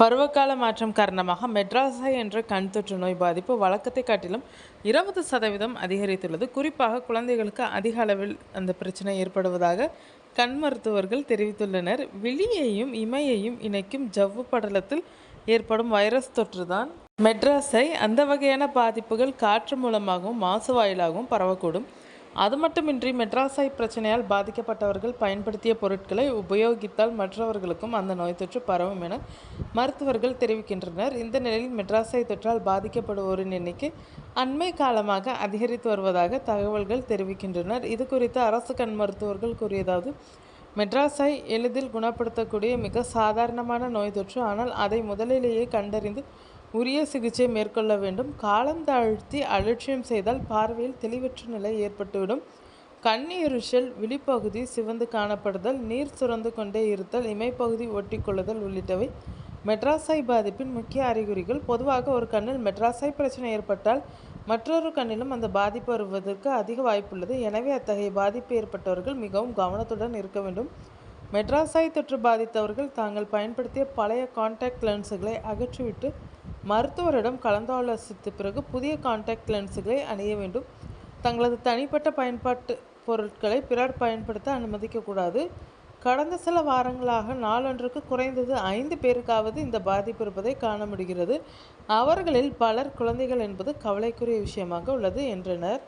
பருவகால மாற்றம் காரணமாக மெட்ராஸை என்ற கண் தொற்று நோய் பாதிப்பு வழக்கத்தை காட்டிலும் 20% அதிகரித்துள்ளது. குறிப்பாக குழந்தைகளுக்கு அதிக அளவில் அந்த பிரச்சனை ஏற்படுவதாக கண் மருத்துவர்கள் தெரிவித்துள்ளனர். விழியையும் இமையையும் இணைக்கும் ஜவ்வு படலத்தில் ஏற்படும் வைரஸ் தொற்றுதான் மெட்ராஸை. அந்த வகையான பாதிப்புகள் காற்று மூலமாகவும் மாசு வாயிலாகவும் பரவக்கூடும். அது மட்டுமின்றி மெட்ராஸை பிரச்சனையால் பாதிக்கப்பட்டவர்கள் பயன்படுத்திய பொருட்களை உபயோகித்தால் மற்றவர்களுக்கும் அந்த நோய் தொற்று பரவும் என மருத்துவர்கள் தெரிவிக்கின்றனர். இந்த நிலையில் மெட்ராஸை தொற்றால் பாதிக்கப்படுவோரின் எண்ணிக்கை அண்மை காலமாக அதிகரித்து வருவதாக தகவல்கள் தெரிவிக்கின்றனர். இது குறித்து அரசு கண் மருத்துவர்கள் கூறியதாவது: மெட்ராஸை எளிதில் குணப்படுத்தக்கூடிய மிக சாதாரணமான நோய் தொற்று. ஆனால் அதை முதலிலேயே கண்டறிந்து உரிய சிகிச்சை மேற்கொள்ள வேண்டும். காலம் தாழ்த்தி அலட்சியம் செய்தால் பார்வையில் தெளிவற்ற நிலை ஏற்பட்டுவிடும். கண் எரிச்சல், விழிப்பகுதி சிவந்து காணப்படுதல், நீர் சுரந்து கொண்டே இருத்தல், இமைப்பகுதி ஒட்டிக்கொள்ளுதல் உள்ளிட்டவை மெட்ராஸை பாதிப்பின் முக்கிய அறிகுறிகள். பொதுவாக ஒரு கண்ணில் மெட்ராஸை பிரச்சனை ஏற்பட்டால் மற்றொரு கண்ணிலும் அந்த பாதிப்பு வருவதற்கு அதிக வாய்ப்புள்ளது. எனவே அத்தகைய பாதிப்பு ஏற்பட்டவர்கள் மிகவும் கவனத்துடன் இருக்க வேண்டும். மெட்ராஸை தொற்று பாதித்தவர்கள் தாங்கள் பயன்படுத்திய பழைய கான்டாக்ட் லென்ஸுகளை அகற்றிவிட்டு மருத்துவரிடம் கலந்தாலோசித்த பிறகு புதிய கான்டாக்ட் லென்ஸுகளை அணிய வேண்டும். தங்களது தனிப்பட்ட பயன்பாட்டு பொருட்களை பிறர் பயன்படுத்த அனுமதிக்கக்கூடாது. கடந்த சில வாரங்களாக நாளொன்றுக்கு குறைந்தது 5 பேருக்காவது இந்த பாதிப்பு இருப்பதை காண முடிகிறது. அவர்களில் பலர் குழந்தைகள் என்பது கவலைக்குரிய விஷயமாக உள்ளது என்றனர்.